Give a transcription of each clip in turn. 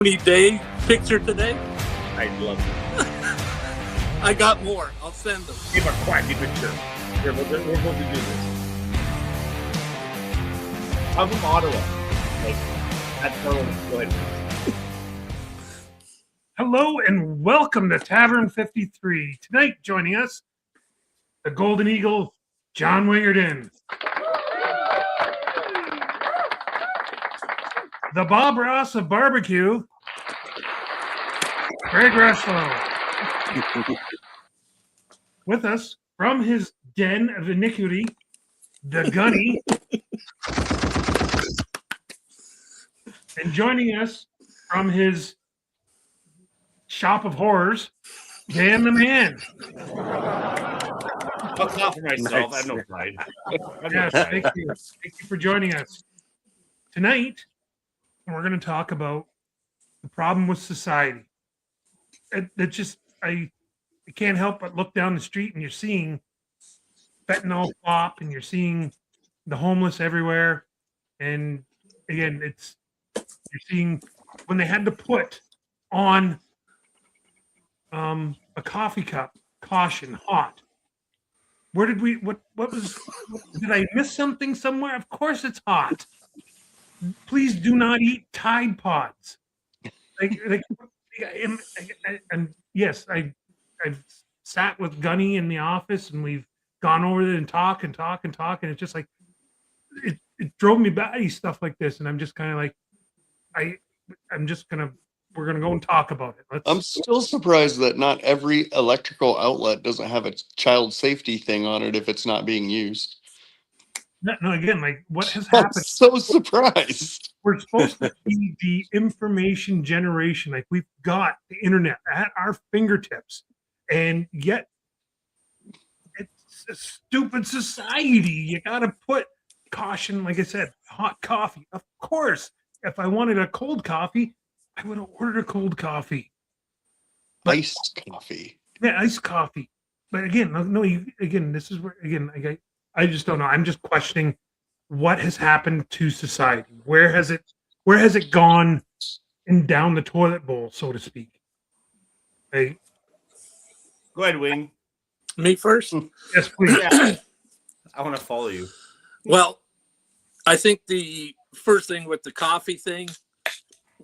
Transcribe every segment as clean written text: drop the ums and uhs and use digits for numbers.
Day picture today? I'd love it. I got more. I'll send them. Give a quacky picture. Here, we're going to do this. I'm from Ottawa. Like, that's how. Go ahead. Hello and welcome to Tavern 53. Tonight, joining us, the Golden Eagle, John Wingerton. The Bob Ross of barbecue, Greg Rushlow. With us from his den of iniquity, the Gunny. And joining us from his shop of horrors, Dan the Man. I'll clap for myself. I have no pride. Yes, thank you. Thank you for joining us. Tonight, we're going to talk about the problem with society. I can't help but look down the street and you're seeing fentanyl pop and you're seeing the homeless everywhere. And again, you're seeing when they had to put on a coffee cup, caution, hot. Where did we, what was, did I miss something somewhere? Of course it's hot. Please do not eat Tide Pods. And yes, I've sat with Gunny in the office and we've gone over it and talk. And it's just like, it drove me batty stuff like this. And I'm just kind of like, we're going to go and talk about it. I'm still surprised that not every electrical outlet doesn't have a child safety thing on it if it's not being used. No, again, like what has I'm happened? so surprised. We're supposed to be the information generation. Like we've got the internet at our fingertips, and yet it's a stupid society. You got to put caution, like I said, hot coffee. Of course, if I wanted a cold coffee, I would have ordered a cold coffee. Iced coffee. Yeah, iced coffee. But again, this is where, again, I just don't know. I'm just questioning what has happened to society. Where has it gone and down the toilet bowl, so to speak? Hey, Go ahead, Wing. Me first? yes, please. Yeah. I want to follow you. Well, I think the first thing with the coffee thing,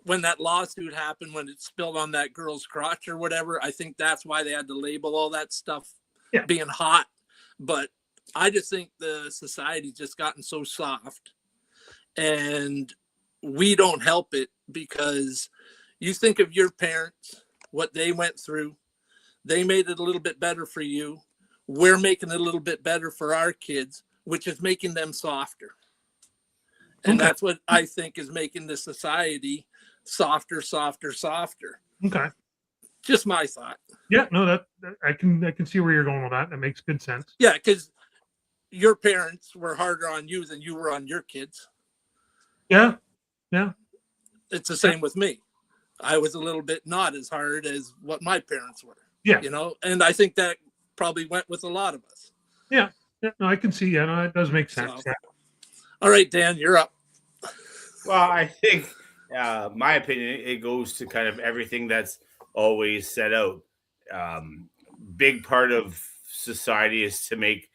when that lawsuit happened, when it spilled on that girl's crotch or whatever, I think that's why they had to label all that stuff being hot. But I just think the society's just gotten so soft and we don't help it, because you think of your parents, what they went through. They made it a little bit better for you. We're making it a little bit better for our kids, which is making them softer. And that's what I think is making the society softer. Okay. Just my thought. Yeah, no, that I can see where you're going with that. That makes good sense. Yeah, because your parents were harder on you than you were on your kids. Yeah. It's the same with me. I was a little bit not as hard as what my parents were. Yeah. And I think that probably went with a lot of us. Yeah, no, I can see. Yeah, no, it does make sense. So, yeah. All right, Dan, you're up. Well, I think, my opinion, it goes to kind of everything that's always set out. Big part of society is to make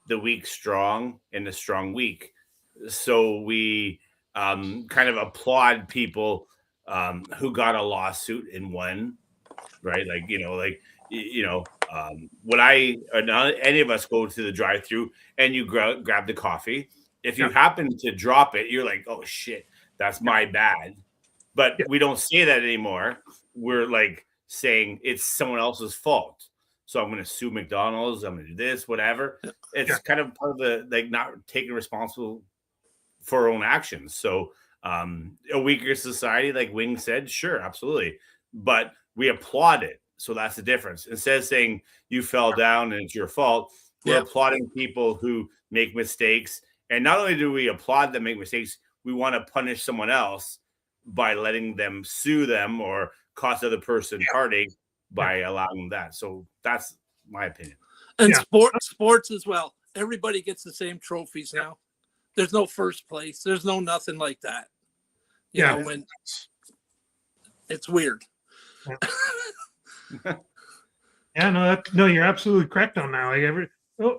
the weak strong and the strong weak. So we kind of applaud people who got a lawsuit and won, right? When any of us go to the drive-thru and you grab the coffee, if you happen to drop it, you're like, oh shit, that's my bad. But we don't say that anymore. We're like saying it's someone else's fault. So I'm going to sue McDonald's. I'm going to do this, whatever. It's kind of part of the not taking responsible for our own actions. So a weaker society, like Wing said, sure, absolutely. But we applaud it. So that's the difference. Instead of saying you fell down and it's your fault, we're applauding people who make mistakes. And not only do we applaud them make mistakes, we want to punish someone else by letting them sue them or cause the other person heartache by allowing that. So that's my opinion. And sports as well. Everybody gets the same trophies now. There's no first place. There's no nothing like that. You know, when It's weird. Yeah, no, you're absolutely correct on that. Like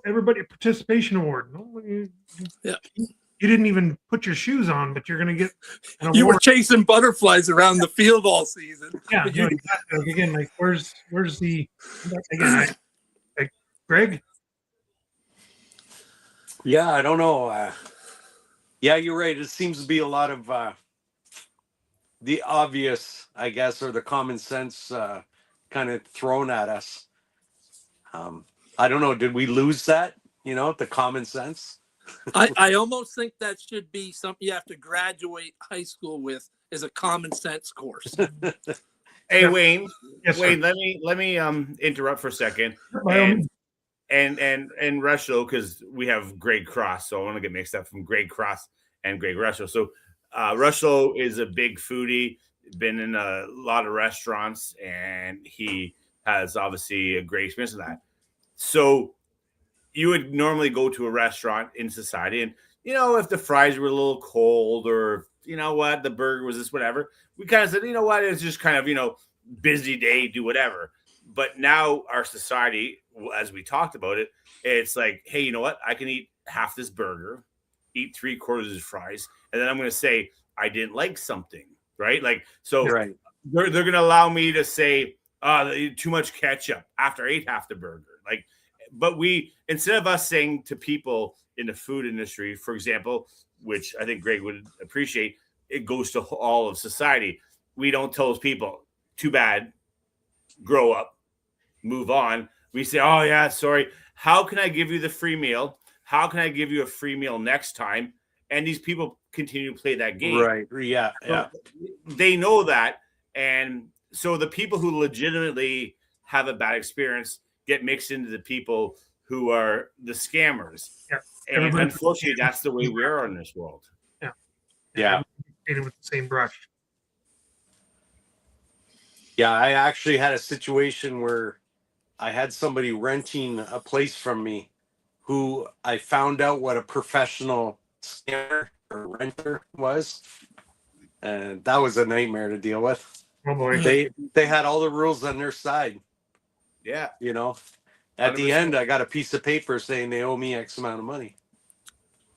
everybody participation award. No, Yeah. You didn't even put your shoes on, but you're gonna get an You were award. chasing butterflies around the field all season. Yeah, But no, you- exactly. Like, again, like where's the again? Like Greg. Yeah, I don't know. Yeah, you're right. It seems to be a lot of the obvious, I guess, or the common sense kind of thrown at us. I don't know. Did we lose that? The common sense? I almost think that should be something you have to graduate high school with as a common sense course. Hey, Yeah. Wayne. Yes, Wayne, sir. let me interrupt for a second. By all means. And Rushlow, because we have Greg Cross, so I want to get mixed up from Greg Cross and Greg Rushlow. So Rushlow is a big foodie, been in a lot of restaurants, and he has obviously a great experience in that. So you would normally go to a restaurant in society, and if the fries were a little cold, or the burger was this, whatever, we kind of said, it's just kind of busy day, do whatever. But now our society, as we talked about it, it's like, hey, you know what? I can eat half this burger, eat 3/4 of fries, and then I'm going to say I didn't like something, right? Like, so Right. they're going to allow me to say too much ketchup after I ate half the burger. Like, but instead of us saying to people in the food industry, for example, which I think Greg would appreciate, it goes to all of society. We don't tell those people, too bad, grow up, move on. We say, oh yeah, sorry. How can I give you the free meal? How can I give you a free meal next time? And these people continue to play that game. Right. Yeah. Yeah. They know that. And so the people who legitimately have a bad experience get mixed into the people who are the scammers. Yeah. And Everybody- unfortunately, that's the way we are in this world. Yeah. Painted with the same brush. Yeah. I actually had a situation where I had somebody renting a place from me who I found out what a professional scammer or renter was. And that was a nightmare to deal with. Oh boy. They had all the rules on their side, Yeah. At the 100%. end, I got a piece of paper saying they owe me X amount of money.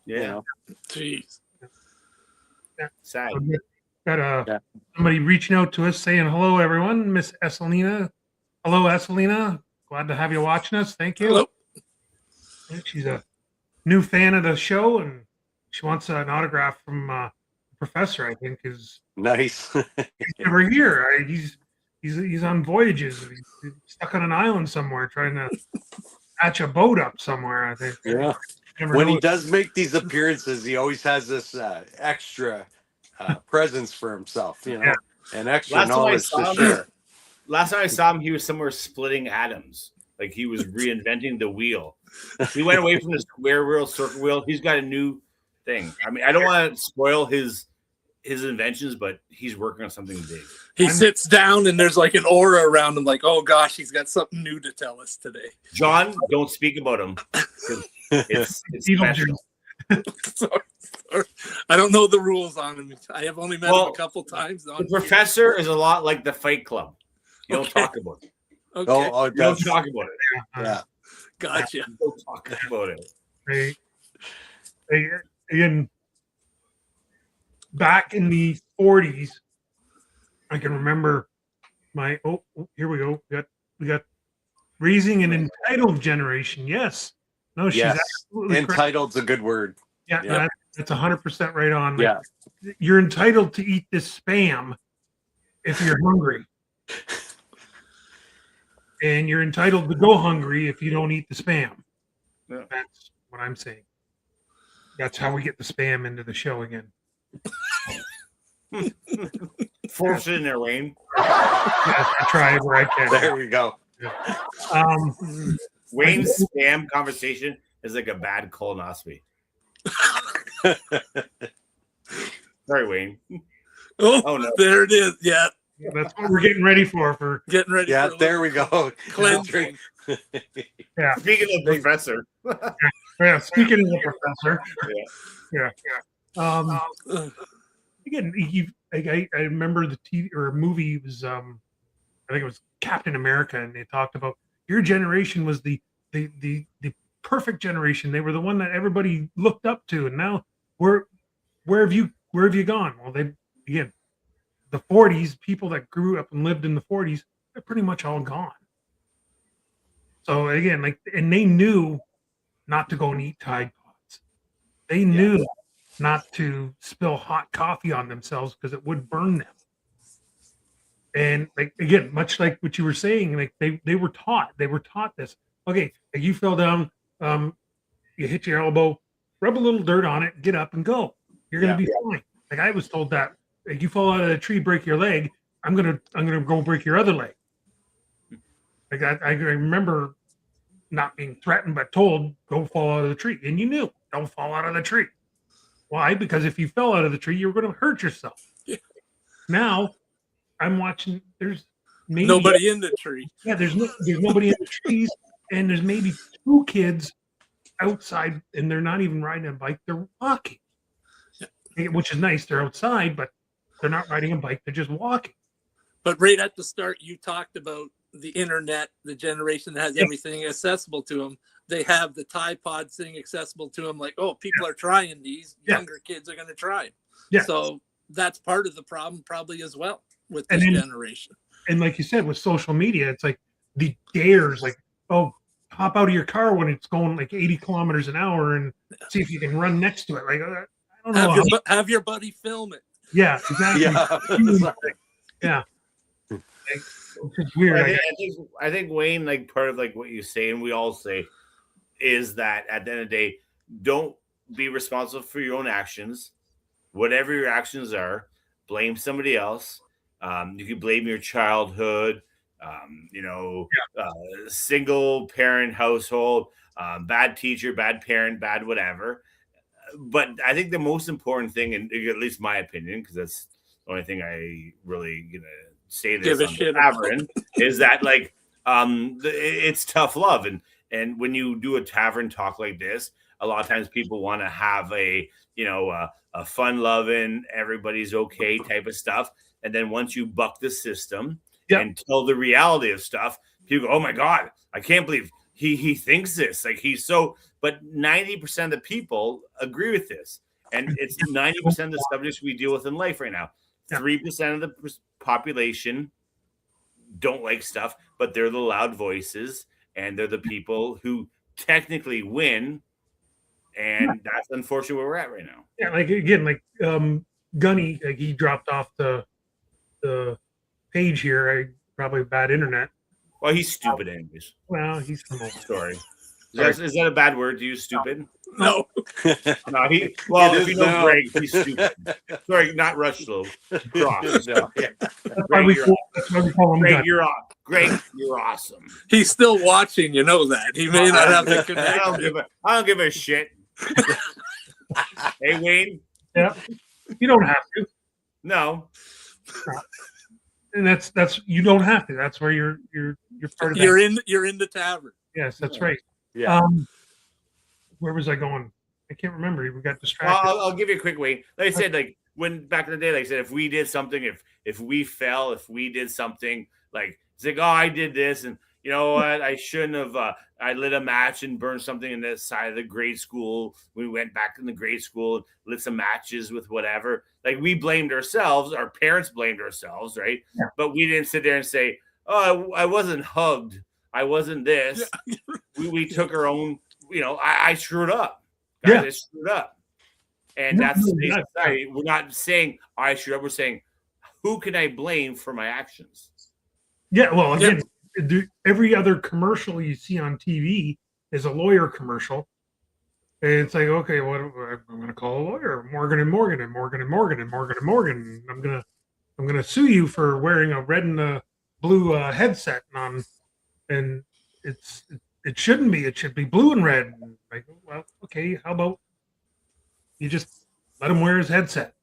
Yeah. Jeez. Sad. Got Yeah. somebody reaching out to us saying hello, everyone. Miss Esselina. Hello, Esselina. Glad to have you watching us. Thank you. Hello. She's a new fan of the show, and she wants an autograph from the professor. I think is Nice. he's never here. He's on voyages. He's stuck on an island somewhere, trying to hatch a boat up somewhere. I think. Yeah. Never When know. he does make these appearances, he always has this extra presence for himself, Yeah. and extra Last time I knowledge saw to him- share. Last time I saw him, he was somewhere splitting atoms. Like he was reinventing the wheel. He went away from the square wheel, circle wheel. He's got a new thing. I mean, I don't want to spoil his inventions, but he's working on something big. He sits down and there's like an aura around him, like, oh gosh, he's got something new to tell us today. John, don't speak about him. 'Cause It's Beetlejuice. special. Sorry. I don't know the rules on him. I have only met him Well, a couple times. The professor is a lot like the Fight Club. You don't Okay. talk about it. Okay, Oh, You don't that's, talk about it. yeah. gotcha. You don't talk about it. Again, back in the 40s, I can remember here we go. We got raising an entitled generation. Yes. No, she's Yes. absolutely correct. Entitled's a good word. Yeah, Yeah. that's 100% right on. Like, Yeah. you're entitled to eat this spam if you're hungry. And you're entitled to go hungry if you don't eat the spam. Yeah. That's what I'm saying. That's how we get the spam into the show again. Force it in there, Wayne. Yeah, I try where I can. There we go. Wayne's spam conversation is like a bad colonoscopy. Sorry, Wayne. Oh, Oh no. there it is. Yeah, That's what we're getting ready for getting ready. Yeah, for a there we go. cleansing. Speaking of professor, yeah. Speaking of the professor, Yeah. yeah. again, I remember the TV or movie was I think it was Captain America, and they talked about your generation was the perfect generation. They were the one that everybody looked up to, and now where have you gone? Well, again, the 40s, people that grew up and lived in the 40s, they're pretty much all gone. So again, like, and they knew not to go and eat Tide Pods. They knew not to spill hot coffee on themselves because it would burn them. And like, again, much like what you were saying, like they were taught this. Okay, like you fell down, you hit your elbow, rub a little dirt on it, get up and go. You're gonna be fine. Like I was told that if you fall out of the tree, break your leg, I'm gonna go break your other leg. Like I remember not being threatened, but told, go fall out of the tree. And you knew, don't fall out of the tree. Why? Because if you fell out of the tree, you were going to hurt yourself. Yeah. Now, I'm watching, there's maybe Nobody in the tree. Yeah, there's nobody in the trees, and there's maybe 2 kids outside, and they're not even riding a bike, they're walking. Which is nice. They're outside, but they're not riding a bike, they're just walking. But right at the start, you talked about the internet, the generation that has everything accessible to them. They have the Tide Pod thing accessible to them. Like, oh, people are trying these. Younger kids are going to try it. Yeah. So that's part of the problem probably as well with And this then- generation. And like you said, with social media, it's like the dares, like, oh, hop out of your car when it's going like 80 kilometers an hour and see if you can run next to it. Like, I don't know. Have your buddy film it. Yeah, exactly. Yeah. It's weird. I think Wayne, like part of like what you say and we all say is that at the end of the day, don't be responsible for your own actions. Whatever your actions are, blame somebody else. You can blame your childhood, single parent household, bad teacher, bad parent, bad whatever. But I think the most important thing, and at least my opinion, because that's the only thing I really say this Give a on shit the tavern, is that like it's tough love, and when you do a tavern talk like this, a lot of times people want to have a fun loving, everybody's okay type of stuff, and then once you buck the system and tell the reality of stuff, people go, oh my god, I can't believe he thinks this, like he's so. But 90% of the people agree with this, and it's 90% of the subjects we deal with in life right now. 3% of the population don't like stuff, but they're the loud voices, and they're the people who technically win, and that's unfortunately where we're at right now. Yeah, like again, like Gunny, like he dropped off the page here. Probably bad internet. Well, he's stupid anyways. Well, he's from over. Sorry. Is that a bad word to use, stupid? No. No, It if is you know now. Greg, he's stupid. Sorry, not Rushlow. Cross. That's why we call him Greg, Gunny. Greg, you're awesome. He's still watching, you know that. He may not have the connection. I don't give a shit. Hey, Wayne. Yeah, you don't have to, No. and that's you don't have to. That's where you're part of that. You're in the tavern. Yes, that's right. Yeah. Where was I going? I can't remember. We got Well, distracted. I'll give you a quick way. Like I said, like when back in the day, like I said, if we did something, if we fell, if we did something, like it's like, oh, I did this, and you know what, I shouldn't have. I lit a match and burned something in the side of the grade school. We went back in the grade school and lit some matches with whatever. Like we blamed ourselves. Our parents blamed ourselves, right? Yeah. But we didn't sit there and say, oh, I wasn't hugged. I wasn't this. We took our own. I screwed up. Guys, I screwed up. And No, that's no, today's not- society. We're not saying I screwed up. We're saying, who can I blame for my actions? Yeah, well, again, every other commercial you see on TV is a lawyer commercial, and it's like, okay, what I'm going to call a lawyer, Morgan and Morgan and Morgan and Morgan and Morgan and Morgan. And I'm gonna sue you for wearing a red and a blue headset on, and it shouldn't be. It should be blue and red. And like, well, okay, how about you just let him wear his headset?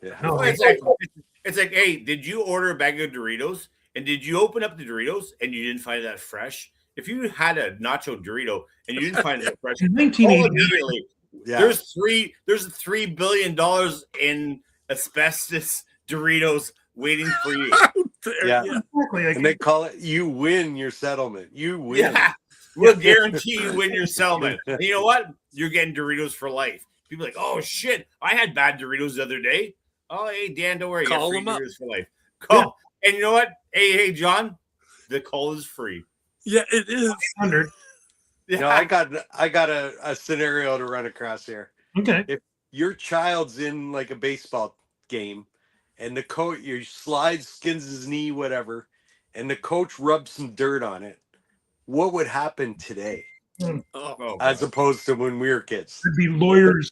Yeah. No, Well, it's like, hey, did you order a bag of Doritos? And did you open up the Doritos and you didn't find that fresh? If you had a nacho Dorito and you didn't find it fresh, in 1989, immediately Yeah. there's $3 billion in asbestos Doritos waiting for you. There, Yeah. Exactly. Like, And they call it, you win your settlement. You win. Yeah, we'll guarantee you win your settlement. And you know what? You're getting Doritos for life. People are like, oh shit, I had bad Doritos the other day. Oh, hey Dan, don't worry, you Call get free them up. Doritos for life. Call, and you know what? Hey John, the call is free. Yeah, it is. 100. You know, I got a scenario to run across here. Okay. Your child's in like a baseball game and the coach, your slide skins his knee, whatever, and the coach rubs some dirt on it. What would happen today Oh, Oh, as God. opposed to when we were kids? There'd be lawyers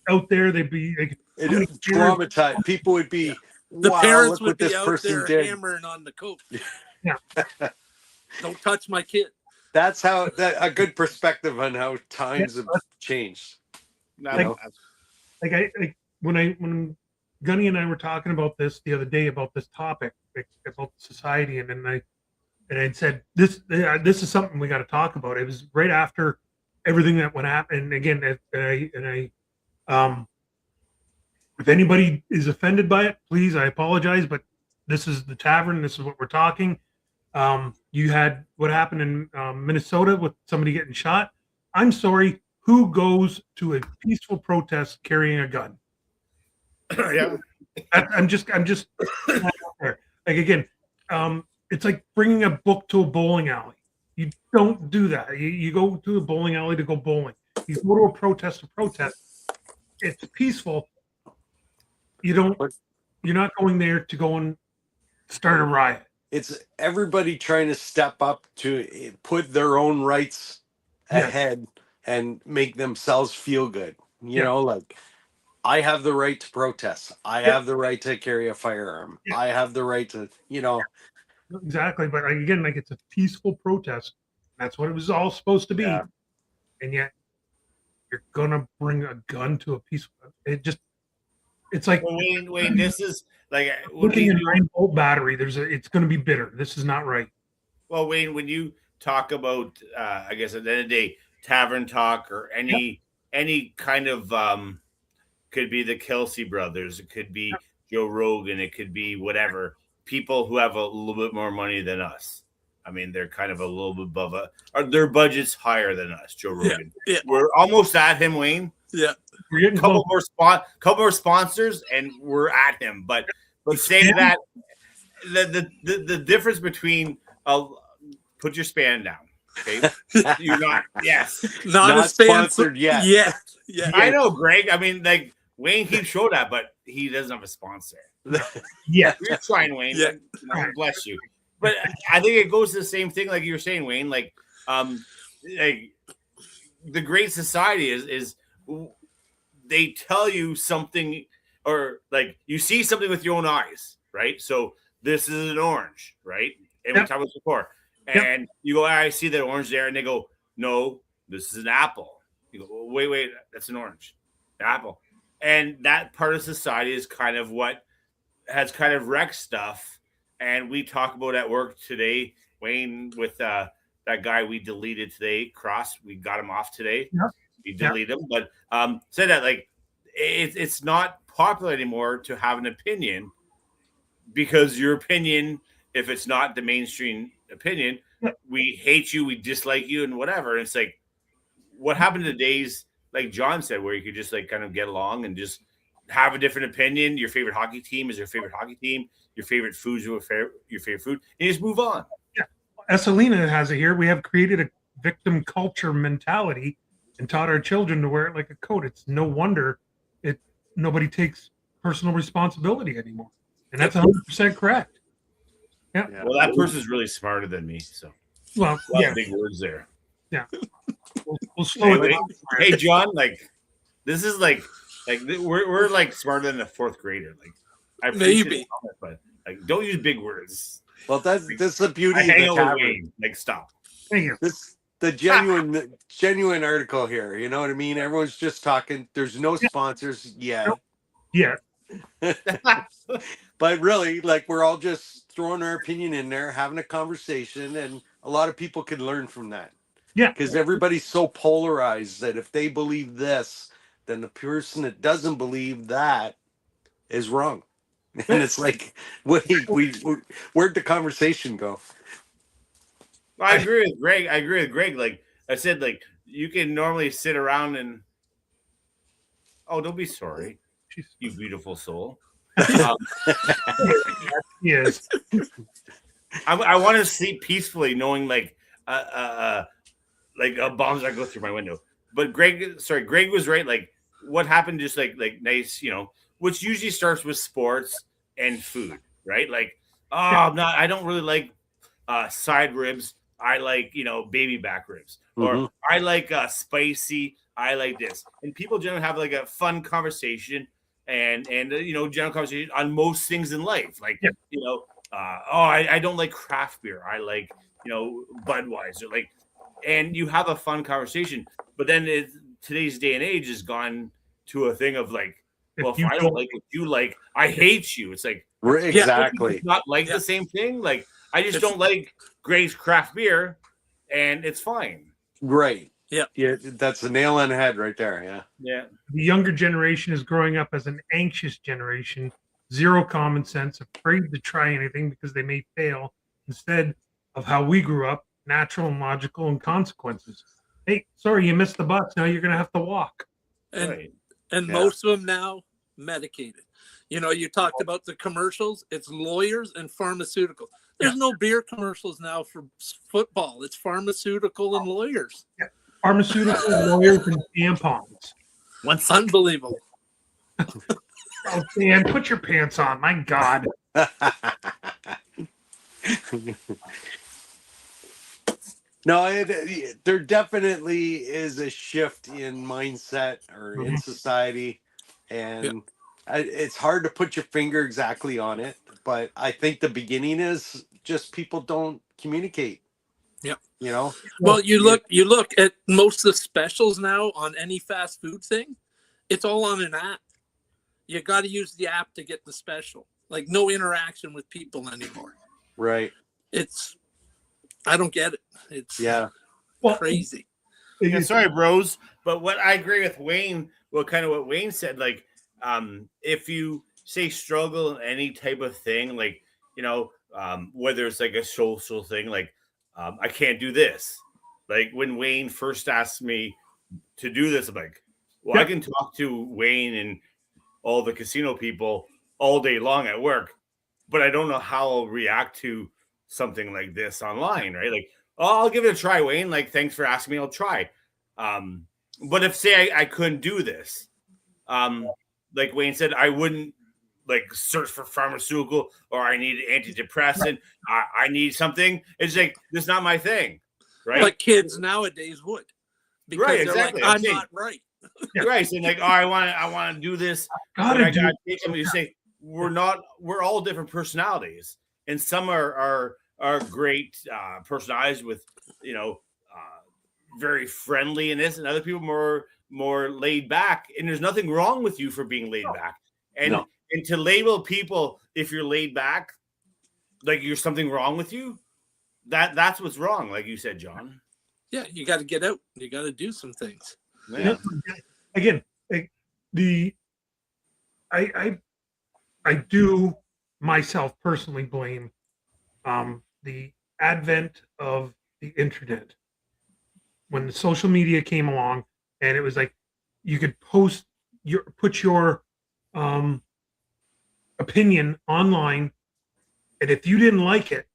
out there. They'd be like, It how many traumatized. People would be, the wow, parents look would what be this out person there did. hammering on the coach. Yeah. Don't touch my kid. That's how a good perspective on how times have changed. No, Like- like when Gunny and I were talking about this the other day about this topic, like, about society, and then I said this is something we got to talk about. It was right after everything that went happen. And again, if anybody is offended by it, please, I apologize, but this is the tavern. This is what we're talking. You had what happened in Minnesota with somebody getting shot. I'm sorry. Who goes to a peaceful protest carrying a gun? yeah. I'm just like again, it's like bringing a book to a bowling alley. You don't do that. You go to a bowling alley to go bowling. You go to a protest to protest. It's peaceful. You're not going there to go and start a riot. It's everybody trying to step up to put their own rights Yeah. ahead and make themselves feel good. You Yeah. know, like I have the right to protest. I Yeah. have the right to carry a firearm. Yeah. I have the right to, you know, Exactly, but again, like it's a peaceful protest. That's what it was all supposed to be, Yeah. and yet you're gonna bring a gun to a peaceful. It's like Well, Wayne, this is like looking at a 9-volt battery. It's gonna be bitter. This is not right. well, Wayne, when you talk about, I guess at the end of the day, tavern talk or any kind of could be the Kelsey brothers, it could be Joe Rogan, it could be whatever, people who have a little bit more money than us. I mean, they're kind of a little bit above their budget's higher than us. Joe Rogan, yeah. We're almost at him, Wayne. Yeah. We're getting Couple close. more sponsors, and we're at him. But saying Spam? that, the difference between put your span down. Okay, you're not. Yes, Not, Not a sponsored sponsored yet. yet. Yeah. I know, Greg. I mean, like Wayne keeps showing that, but he doesn't have a sponsor. Yeah, You're trying, Wayne. Yeah. God bless you. But I think it goes to the same thing, like you were saying, Wayne. Like the Great Society is they tell you something, or like you see something with your own eyes, right? So this is an orange, right? And we Yep. talked about this before. Yep. And you go, I see that orange there, and they go, no, this is an apple. You go, well, wait, that's an orange, an apple. And that part of society is kind of what has kind of wrecked stuff. And we talk about at work today, Wayne, with that guy we deleted today, Cross. We got him off today. Yep. We deleted him, but said that like it's not popular anymore to have an opinion, because your opinion, if it's not the mainstream opinion, Yep. we hate you, we dislike you, and whatever. And it's like, what happened to the days, like John said, where you could just like kind of get along and just have a different opinion? Your favorite hockey team is your favorite hockey team. Your favorite food is your favorite food. And you just move on. Esselina has it here. We have created a victim culture mentality and taught our children to wear it like a coat. It's no wonder nobody takes personal responsibility anymore, and that's 100% correct. Yeah. Yeah. Well, that person's really smarter than me. So Well, a lot yeah, of big words there. we'll slow it Hey, down. hey, John, like this is like we're like smarter than a fourth grader. Like I appreciate Maybe. the comment, but like don't use big words. Well, that's the beauty I of hang the out with tavern. Wayne. Like stop. Thank you. This the genuine article here. You know what I mean? Everyone's just talking. There's no sponsors yet. Yeah, But really, like we're all just throwing our opinion in there, having a conversation, and a lot of people can learn from that. Yeah. Because everybody's so polarized that if they believe this, then the person that doesn't believe that is wrong. And it's like, wait, where'd the conversation go? I agree with Greg. Like I said, like you can normally sit around and don't be sorry, you beautiful soul. Yes. I want to sleep peacefully, knowing like bombs that go through my window. But Greg was right. Like what happened, just like nice, which usually starts with sports and food, right? Like, I don't really like side ribs. I like, baby back ribs, or I like spicy. I like this, and people generally have like a fun conversation and general conversation on most things in life. Like, I don't like craft beer. I like, Budweiser. Like, and you have a fun conversation. But then today's day and age has gone to a thing of like, if I don't like what you like, I hate you. It's like, exactly, not like the same thing. Like, I just don't like Gray's craft beer, and it's fine. Right. Yeah. Yeah. That's a nail on the head right there. Yeah. Yeah. The younger generation is growing up as an anxious generation, zero common sense, afraid to try anything because they may fail, instead of how we grew up, natural and logical and consequences. Hey, sorry, you missed the bus. Now you're going to have to walk. And most of them now medicated. You talked about the commercials. It's lawyers and pharmaceutical. There's no beer commercials now for football. It's pharmaceutical and lawyers. Yeah. Pharmaceutical, lawyers, and tampons. Unbelievable. Oh, Dan, put your pants on. My God. No, there definitely is a shift in mindset or in society, and it's hard to put your finger exactly on it. But I think the beginning is just people don't communicate. Yeah. Well, you look at most of the specials now on any fast food thing. It's all on an app. You got to use the app to get the special. Like no interaction with people anymore. Right. I don't get it. It's crazy. Yeah, sorry, bros. But what I agree with Wayne, what Wayne said, like, if you say struggle in any type of thing, like, whether it's like a social thing, like, I can't do this. Like when Wayne first asked me to do this, I'm like, well, I can talk to Wayne and all the casino people all day long at work, but I don't know how I'll react to something like this online, right? Like, I'll give it a try, Wayne. Like, thanks for asking me. I'll try. But if say I couldn't do this, like Wayne said, I wouldn't like search for pharmaceutical or I need antidepressant. I need something. It's like, this is not my thing, right? Like kids nowadays would. Because right, they're exactly. like, I'm not right. Right. So like, I want to do this. I gotta take something. You say we're all different personalities. And some are great personalities with, very friendly in this, and other people more laid back. And there's nothing wrong with you for being laid back. And to label people if you're laid back, like you're something wrong with you, that's what's wrong, like you said, John. Yeah, you got to get out. You got to do some things. Yeah. Again, I do myself personally blame the advent of the internet. When the social media came along, and it was like you could put your opinion online, and if you didn't like it,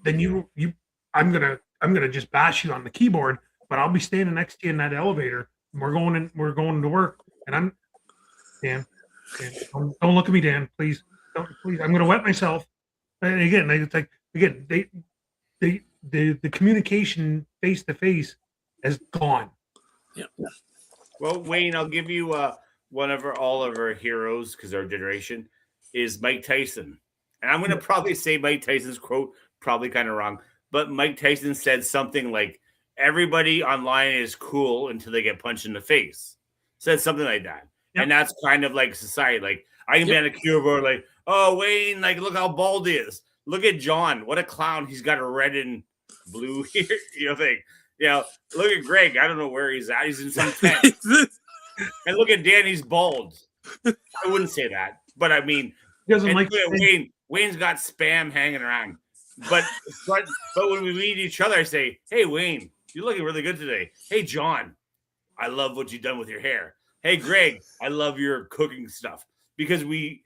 then I'm gonna just bash you on the keyboard, but I'll be standing next to you in that elevator. And we're going to work, and Dan, don't look at me, Dan, please. Don't, please. I'm gonna wet myself. And again, it's like the communication face to face has gone. Yeah. Well, Wayne, I'll give you all of our heroes, because our generation is Mike Tyson, and I'm going to probably say Mike Tyson's quote probably kind of wrong, but Mike Tyson said something like, "Everybody online is cool until they get punched in the face." Said something like that, and that's kind of like society. Like I can be on a keyboard, like, "Oh, Wayne, like look how bald he is. Look at John, what a clown. He's got a red and blue here." Look at Greg. I don't know where he's at. He's in some tent. And look at Dan. He's bald. I wouldn't say that. But I mean, He doesn't and like look at Wayne's got spam hanging around. But when we meet each other, I say, "Hey, Wayne, you're looking really good today. Hey, John, I love what you've done with your hair. Hey, Greg, I love your cooking stuff." Because we,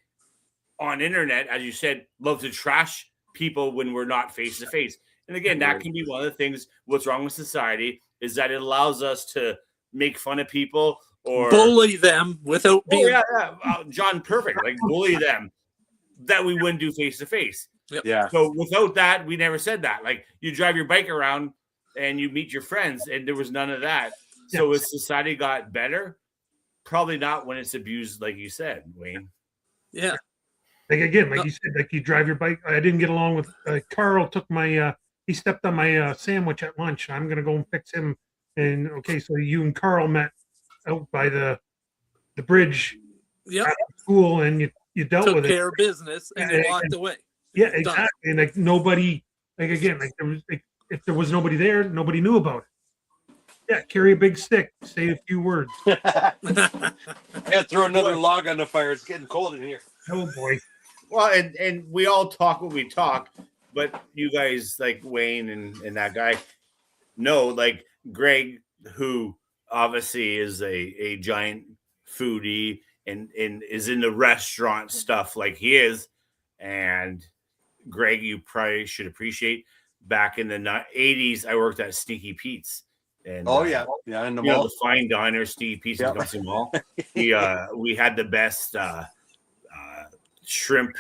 on internet, as you said, love to trash people when we're not face to face. And again, that can be one of the things. What's wrong with society is that it allows us to make fun of people or bully them without being. John, perfect. Like bully them that we wouldn't do face to face. Yeah. So without that, we never said that. Like you drive your bike around and you meet your friends, and there was none of that. So as society got better, probably not when it's abused, like you said, Wayne. Yeah. Like again, like you said, like you drive your bike. I didn't get along with Carl. Took my he stepped on my sandwich at lunch. I'm gonna go and fix him. And okay, so you and Carl met out by the bridge Yep. at school, and you dealt Took with it. care of business and you walked away. Yeah, Done. exactly. And like nobody, like again, like there was, like, if there was nobody there, nobody knew about it. Yeah, carry a big stick, say a few words. Yeah, throw another log on the fire. It's getting cold in here. Oh boy. Well, and we all talk what we talk, but you guys like Wayne and that guy know, like Greg, who obviously is a giant foodie and is in the restaurant stuff like he is. And Greg, you probably should appreciate back in the 80s, I worked at Sneaky Pete's. And yeah, in the you know, mall. the fine diner, Sneaky Pete's in Council Mall. We had the best shrimp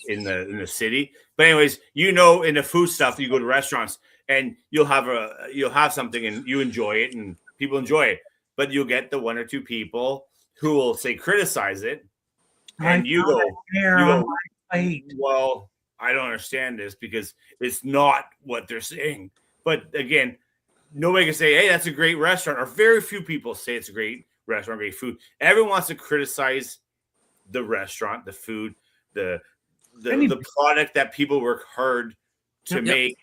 in the city. But anyways, you know, in the food stuff, you go to restaurants and you'll have something and you enjoy it and people enjoy it, but you'll get the one or two people who will say criticize it, and you go, well, I don't understand this because it's not what they're saying. But again, nobody can say, hey, that's a great restaurant, or very few people say it's a great restaurant, great food. Everyone wants to criticize the restaurant, the food, the product that people work hard to make.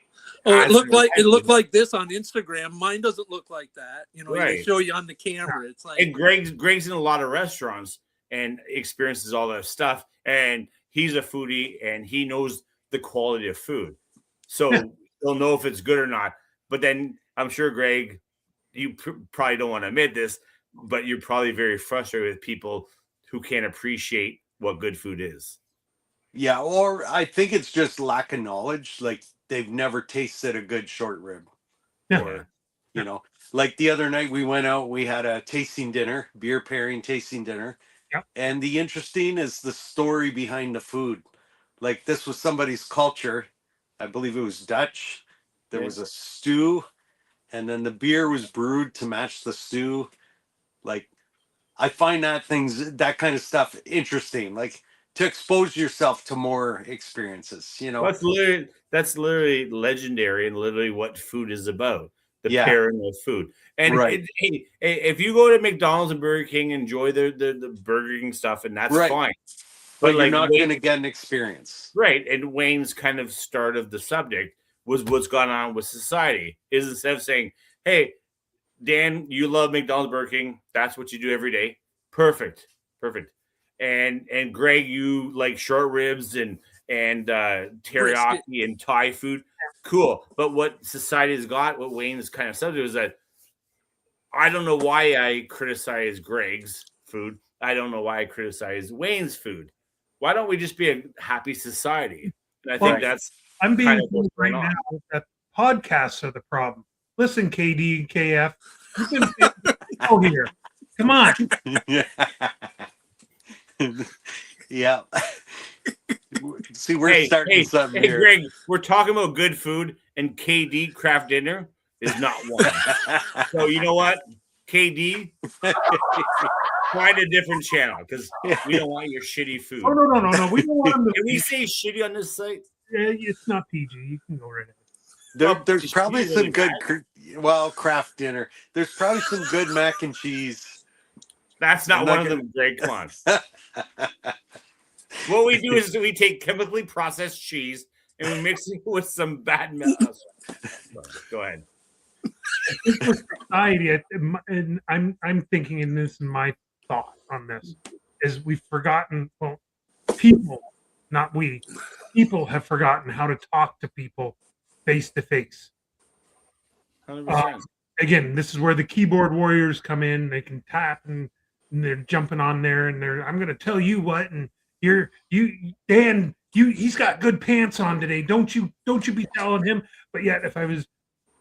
Oh, it looked like this on Instagram. Mine doesn't look like that. You know, Right. they show you on the camera. It's like, and Greg's in a lot of restaurants and experiences all that stuff. And he's a foodie and he knows the quality of food. So he'll know if it's good or not. But then I'm sure, Greg, you probably don't want to admit this, but you're probably very frustrated with people who can't appreciate what good food is. Yeah, or I think it's just lack of knowledge. Like they've never tasted a good short rib. Yeah. Or, you know, like the other night we went out, we had a tasting dinner, beer pairing tasting dinner. Yep. And the interesting is the story behind the food. Like this was somebody's culture. I believe it was Dutch. There was a stew, and then the beer was brewed to match the stew. Like I find that kind of stuff interesting. Like to expose yourself to more experiences, you know. That's literally legendary and literally what food is about. The Yeah. pairing of food. And Right. if you go to McDonald's and Burger King, enjoy the Burger King stuff, and that's Right. fine. But you're like not Wayne- going to get an experience. Right. And Wayne's kind of start of the subject was what's gone on with society. Is instead of saying, hey, Dan, you love McDonald's, Burger King, that's what you do every day. Perfect. And Greg, you like short ribs and teriyaki and Thai food. Cool. But what society has got, what Wayne's kind of said is that I don't know why I criticize Greg's food. I don't know why I criticize Wayne's food. Why don't we just be a happy society? And I think that's I'm being kind of told what's right going on. now that podcasts are the problem. Listen, KD and KF, you've been out here. Come on. Yeah. See, we're starting something here. Greg, we're talking about good food, and KD craft dinner is not one. So you know what, KD, find a different channel because we don't want your shitty food. Oh no. We don't want them to. Can we say shitty on this site? It's not PG. You can go right ahead. There's probably really some good, craft dinner. There's probably some good mac and cheese. That's not one of them, Greg. Come on. What we do is we take chemically processed cheese and we mix it with some bad milk. Go ahead. Society, and I'm thinking, and this is my thought on this. is we've forgotten. Well, people, not we, people have forgotten how to talk to people face to face. 100%. Again, this is where the keyboard warriors come in. They can tap and they're jumping on there and I'm going to tell you what, and Dan, he's got good pants on today. Don't you be telling him. But yet, if I was,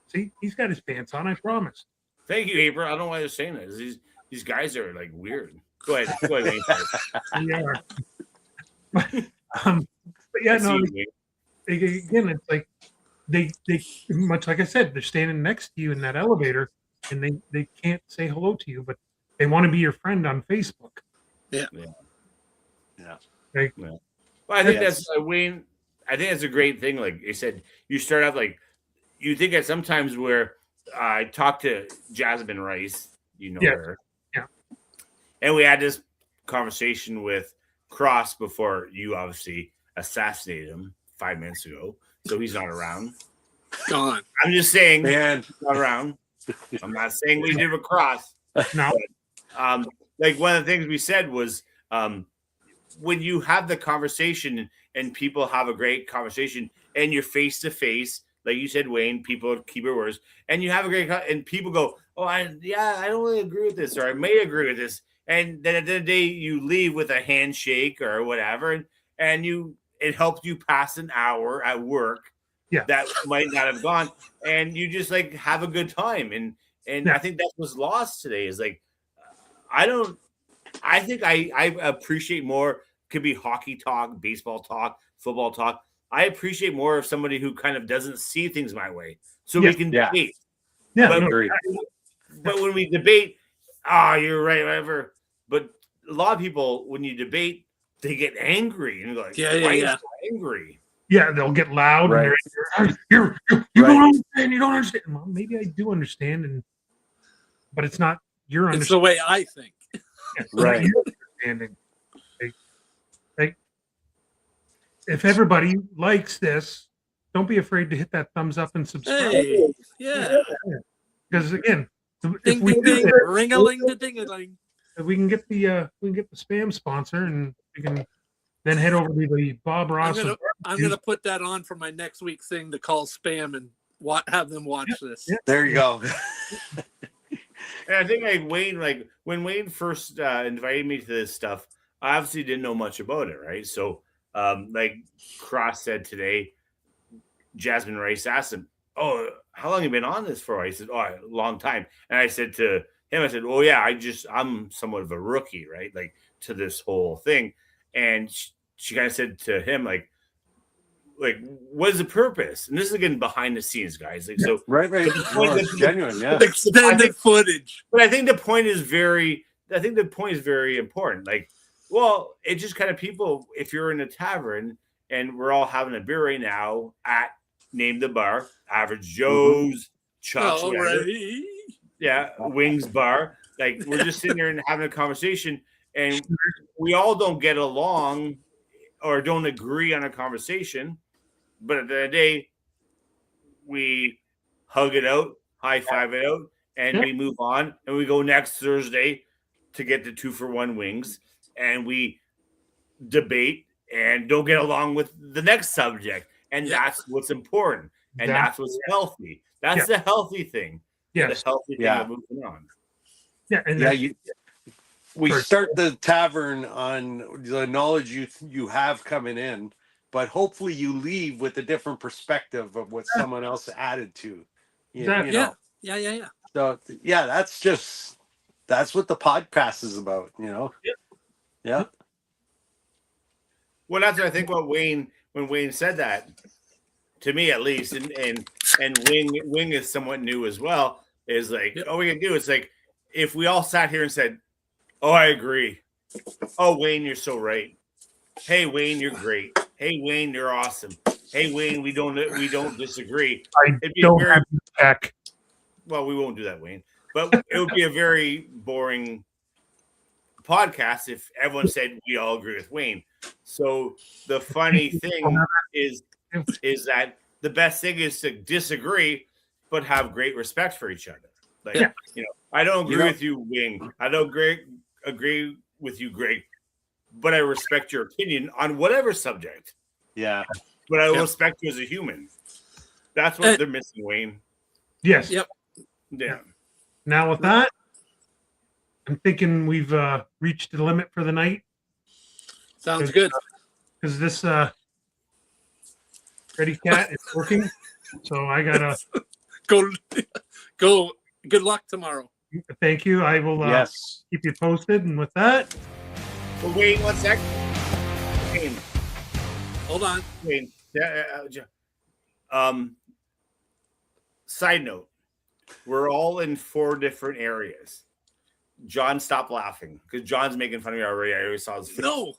see, he's got his pants on. I promise. Thank you, April. I don't know why you're saying that. These guys are like weird. Go ahead. Wayne. Yeah. But yeah, no. Again, it's like they much like I said, they're standing next to you in that elevator, and they can't say hello to you, but they want to be your friend on Facebook. Yeah. Like, Well, I think that's Wayne. I think that's a great thing. Like you said, you start out like you think that sometimes where I talked to Jasmine Rice, you know her, yeah, and we had this conversation with Cross before you obviously assassinated him 5 minutes ago, so he's not around. Gone. I'm just saying, Man, he's not around. I'm not saying we did with Cross. no, Like one of the things we said was when you have the conversation and people have a great conversation and you're face to face, like you said, Wayne, people keep it worse, and you have a great and people go, oh, I don't really agree with this, or I may agree with this, and then at the end of the day you leave with a handshake or whatever, and it helps you pass an hour at work that might not have gone, and you just like have a good time, and I think that's what's lost today is like I think I appreciate more. Could be hockey talk, baseball talk, football talk. I appreciate more of somebody who kind of doesn't see things my way, so we can debate. yeah, But, no, agree. but when we debate, you're right, whatever. But a lot of people, when you debate, they get angry and you're like, why are you so angry? yeah, they'll get loud. Right. And you don't understand. You don't understand. Well, maybe I do understand, but it's not your It's the way I think. Right. understanding. Like, if everybody likes this, don't be afraid to hit that thumbs up and subscribe. Hey, yeah. Because again, if Ding we ding do ding, that, ring a ling ding a ling. if we can get the spam sponsor, and we can then head over to the Bob Ross. I'm gonna put that on for my next week's thing to call spam and have them watch this. Yeah. There you go. And I think like Wayne, like when Wayne first invited me to this stuff, I obviously didn't know much about it, right? So, like Cross said today, Jasmine Rice asked him, "Oh, how long have you been on this for?" I said, "Oh, a long time." And I said to him, I said, "Oh yeah, I'm somewhat of a rookie, right? Like to this whole thing." And she kind of said to him, like, what is the purpose? And this is again behind the scenes, guys. Like, so Right. No, it's genuine, yeah. Extended footage. but I think the point is very important. Like, well, it just kind of people, if you're in a tavern and we're all having a beer right now at name the bar, Average Joe's, Chuck's, whatever. Alrighty. Yeah, Wings Bar. Like we're just sitting there and having a conversation, and we all don't get along or don't agree on a conversation. But at the end of the day, we hug it out, high five it out, and we move on. And we go next Thursday to get the 2-for-1 wings, and we debate and don't get along with the next subject. And that's what's important. And that's what's healthy. That's the healthy thing. Yes. The healthy thing of moving on. Yeah. And we start the tavern on the knowledge you have coming in, but hopefully you leave with a different perspective of what someone else added to. You know? Yeah. So that's what the podcast is about, you know? Yeah. Well, that's what I think. When Wayne said that, to me at least, and Wing is somewhat new as well. Is like all we can do is like if we all sat here and said, "Oh, I agree." "Oh, Wayne, you're so right." "Hey, Wayne, you're great." "Hey, Wayne, you're awesome." "Hey, Wayne, we don't disagree." I don't have tech. Well, we won't do that, Wayne. But it would be a very boring podcast if everyone said we all agree with Wayne. So the funny thing is that the best thing is to disagree, but have great respect for each other. Like, I don't agree with you, Wing. I don't agree with you, Greg. but I respect your opinion on whatever subject. Yeah. But I will Yep. respect you as a human. That's what they're missing, Wayne. Yes. Yep. Yeah. Now with that, I'm thinking we've reached the limit for the night Sounds good. because this Freddy Cat is working. So I gotta Go. Good luck tomorrow. thank you. I will Yes. keep you posted. And with that, But Wayne, one sec. Wayne. Hold on. Wayne. Side note. We're all in 4 different areas. John, stop laughing because John's making fun of me already. I always saw his face. No.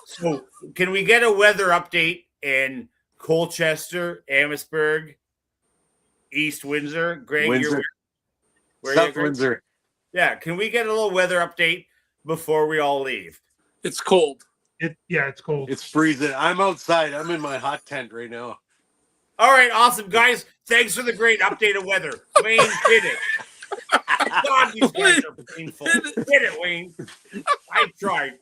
So, can we get a weather update in Colchester, Amherstburg, East Windsor? Greg, Windsor. where South you, Greg? Windsor. Yeah, can we get a little weather update before we all leave? It's cold. it's cold. It's freezing. I'm outside. I'm in my hot tent right now. All right, awesome, guys. Thanks for the great update of weather. Wayne did it. God, these guys are painful. Did it, Wayne. I tried.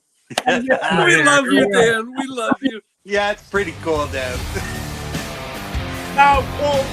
We love you, Dan. We love you. Yeah, it's pretty cold out. How cold